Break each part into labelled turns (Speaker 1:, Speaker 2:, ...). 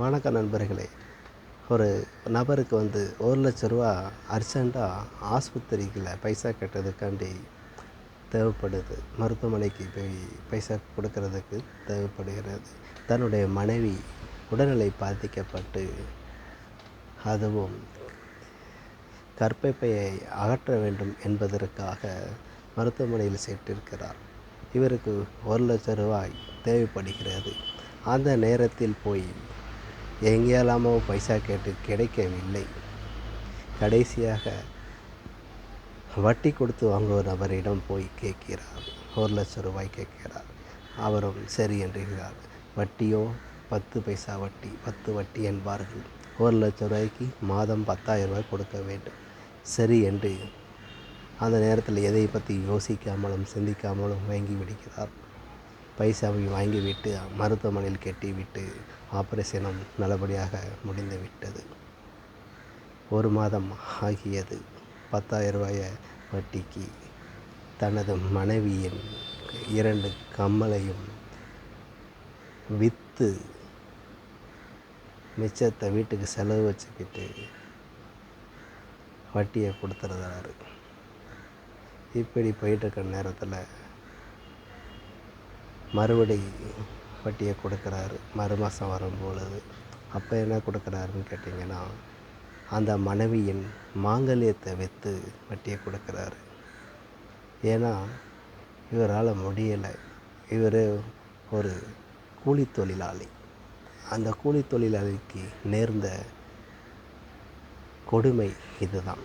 Speaker 1: வணக்கம் நண்பர்களே. ஒரு நபருக்கு ரூ. 1,00,000 அர்ஜெண்ட்டாக ஆஸ்பத்திரிக்குள்ள பைசா கட்டுறதுக்காண்டி தேவைப்படுது. மருத்துவமனைக்கு போய் பைசா கொடுக்கறதுக்கு தேவைப்படுகிறது. தன்னுடைய மனைவி உடல்நிலை பாதிக்கப்பட்டு, அதுவும் கர்ப்பப்பையை அகற்ற வேண்டும் என்பதற்காக மருத்துவமனையில் சேர்த்திருக்கிறார். இவருக்கு ரூ. 1,00,000 தேவைப்படுகிறது. அந்த நேரத்தில் போய் எங்கேயெல்லாமோ பைசா கேட்டு கிடைக்கவில்லை. கடைசியாக வட்டி கொடுத்து வாங்குவோர் நபரிடம் போய் கேட்கிறார். ரூ. 1,00,000 கேட்கிறார். அவரும் சரி என்றார். வட்டியோ 10 பைசா வட்டி, 10 வட்டி என்பார்கள். ரூ. 1,00,000 மாதம் ரூ. 10,000 கொடுக்க வேண்டும். சரி என்று அந்த நேரத்தில் எதை பற்றி யோசிக்காமலும் சிந்திக்காமலும் வாங்கி விடுகிறார். பைசாவை வாங்கிவிட்டு மருத்துவமனையில் கட்டிவிட்டு ஆப்ரேஷனும் நல்லபடியாக முடிந்துவிட்டது. 1 மாதம் ஆகியது. ரூ. 10,000 வட்டிக்கு தனது மனைவியின் 2 கம்மலையும் விற்று மிச்சத்தை வீட்டுக்கு செலவு வச்சுக்கிட்டு வட்டியை கொடுத்துருந்தாரு. இப்படி போயிட்டுருக்க நேரத்தில் மறுபடி வட்டியை கொடுக்குறாரு. மறு மாதம் வரும்பொழுது அப்போ என்ன கொடுக்குறாருன்னு கேட்டிங்கன்னா, அந்த மனைவியின் மாங்கல்யத்தை விற்று வட்டியை கொடுக்குறாரு. ஏன்னா இவரால் முடியலை. இவர் ஒரு கூலி தொழிலாளி. அந்த கூலி தொழிலாளிக்கு நேர்ந்த கொடுமை இதுதான்.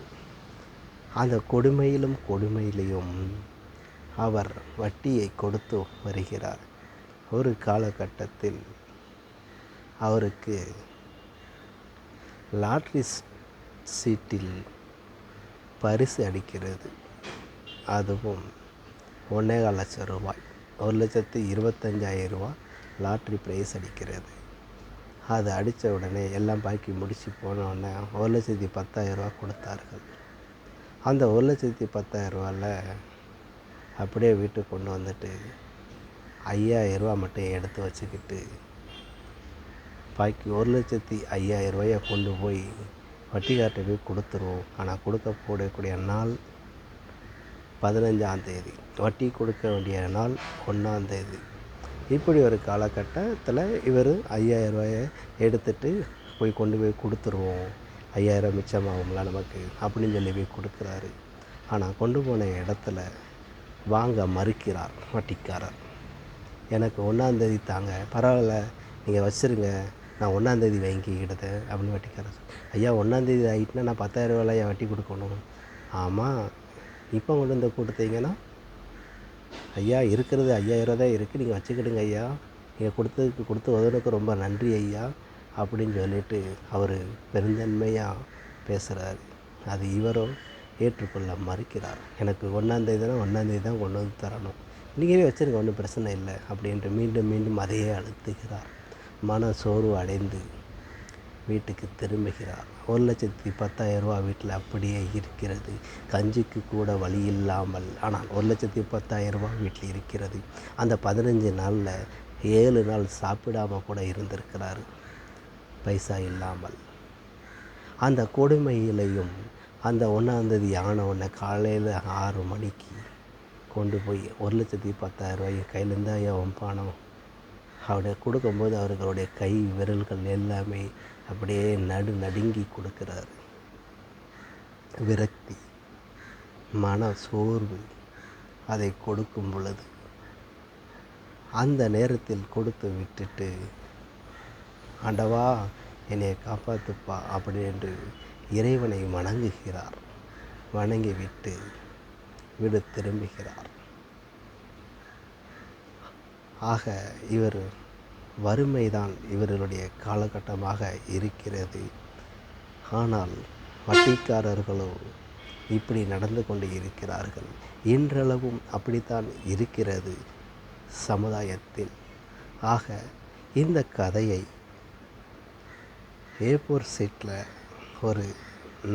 Speaker 1: அந்த கொடுமையிலையும் அவர் வட்டியை கொடுத்து வருகிறார். ஒரு காலகட்டத்தில் அவருக்கு லாட்ரி சீட்டில் பரிசு அடிக்கிறது. அதுவும் ரூ. 1,25,000 லாட்ரி ப்ரைஸ் அடிக்கிறது. அது அடித்த உடனே எல்லாம் பாக்கி முடித்து போனோடனே ரூ. 1,10,000 கொடுத்தார்கள். அந்த ரூ. 1,10,000 அப்படியே வீட்டுக்கு கொண்டு வந்துட்டு ரூ. 5,000 மட்டும் எடுத்து வச்சுக்கிட்டு பாக்கி ரூ. 1,05,000 கொண்டு போய் வட்டிக்கார்ட்ட போய் கொடுத்துருவோம். ஆனால் கொடுக்கக்கூடிய நாள் 15ஆம் தேதி, வட்டி கொடுக்க வேண்டிய நாள் 1ஆம் தேதி. இப்படி ஒரு காலகட்டத்தில் இவர் ரூ. 5,000 எடுத்துகிட்டு போய் கொண்டு போய் கொடுத்துருவோம், 5,000 மிச்சமாகும்ல நமக்கு அப்படின்னு சொல்லி போய் கொடுக்குறாரு. ஆனால் கொண்டு போன இடத்துல வாங்க மறுக்கிறார் வட்டிக்காரர். எனக்கு 1ஆம் தேதி தாங்க, பரவாயில்ல நீங்கள் வச்சுருங்க, நான் 1ஆம் தேதி வாங்கிக்கிட்டேன் அப்படின்னு வட்டிக்காரர். ஐயா 1ஆம் தேதி ஆகிட்டுனா நான் 10,000 வட்டி கொடுக்கணும். ஆமாம், இப்போ கொண்டு வந்து கொடுத்தீங்கன்னா ஐயா இருக்கிறது 5,000 தான் இருக்குது, நீங்கள் வச்சுக்கிடுங்க ஐயா, நீங்கள் கொடுத்து உதவுறதுக்கு ரொம்ப நன்றி ஐயா அப்படின்னு சொல்லிட்டு அவர் பெருந்தன்மையாக பேசுகிறார். அது இவரோ ஏற்றுக்கொள்ள மறுக்கிறார். எனக்கு 1ஆம் தேதி தான் கொண்டு வந்து தரணும், நீங்களே வச்சுருங்க, ஒன்றும் பிரச்சனை இல்லை அப்படின்ட்டு மீண்டும் அதையே அழுத்துகிறார். மன சோர்வு அடைந்து வீட்டுக்கு திரும்புகிறார். ரூ. 1,10,000 வீட்டில் அப்படியே இருக்கிறது. கஞ்சிக்கு கூட வழி இல்லாமல், ஆனால் ரூ. 1,10,000 வீட்டில் இருக்கிறது. அந்த 15 நாளில் 7 நாள் சாப்பிடாம கூட இருந்திருக்கிறார் பைசா இல்லாமல். அந்த கொடுமையிலையும் அந்த 1ஆம் தேதி ஆனவுடனே காலையில் 6 மணிக்கு கொண்டு போய் ரூ. 1,10,000 கையிலேருந்து ஐயா பணம் அவருடைய கொடுக்கும்போது அவர்களுடைய கை விரல்கள் எல்லாமே அப்படியே நடுங்கி கொடுக்கிறார். விரக்தி, மன சோர்வு அதை கொடுக்கும் பொழுது அந்த நேரத்தில் கொடுத்து விட்டுட்டு, ஆண்டவா என்னை காப்பாற்றுப்பா அப்படி என்று இறைவனை வணங்குகிறார். வணங்கிவிட்டு வீடு திரும்புகிறார். ஆக இவர் வறுமைதான் இவர்களுடைய காலகட்டமாக இருக்கிறது. ஆனால் வட்டிக்காரர்களோ இப்படி நடந்து கொண்டு இருக்கிறார்கள். இன்றளவும் அப்படித்தான் இருக்கிறது சமுதாயத்தில். ஆக இந்த கதையை A4 சீட்டில் ஒரு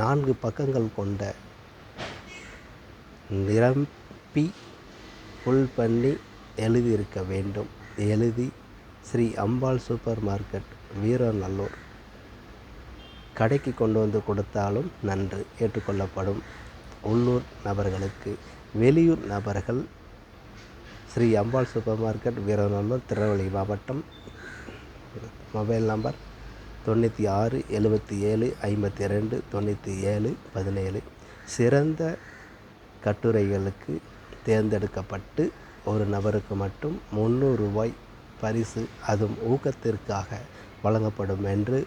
Speaker 1: 4 பக்கங்கள் கொண்ட நிரம்பி ஃபுல் பண்ணி எழுதியிருக்க வேண்டும். எழுதி ஸ்ரீ அம்பாள் சூப்பர் மார்க்கெட் வீரநல்லூர். கடைக்கு கொண்டு வந்து கொடுத்தாலும் நன்று, ஏற்றுக்கொள்ளப்படும். உள்ளூர் நபர்களுக்கு. வெளியூர் நபர்கள் ஸ்ரீ அம்பாள் சூப்பர் மார்க்கெட், வீரநல்லூர், திருநெல்வேலி மாவட்டம். Mobile number 96 77 52 97 17. சிறந்த கட்டுரைகளுக்கு தேர்ந்தெடுக்கப்பட்டு ஒரு நபருக்கு மட்டும் ரூ. 300 பரிசு, அதுவும் ஊக்கத்திற்காக வழங்கப்படும் என்று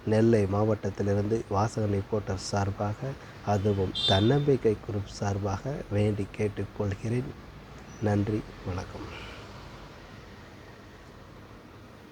Speaker 1: நெல்லை மாவட்டத்திலிருந்து வாசகன் ரிப்போர்ட்டர் சார்பாக, அதுவும் தன்னம்பிக்கை குரூப் சார்பாக வேண்டி கேட்டுக்கொள்கிறேன். நன்றி, வணக்கம்.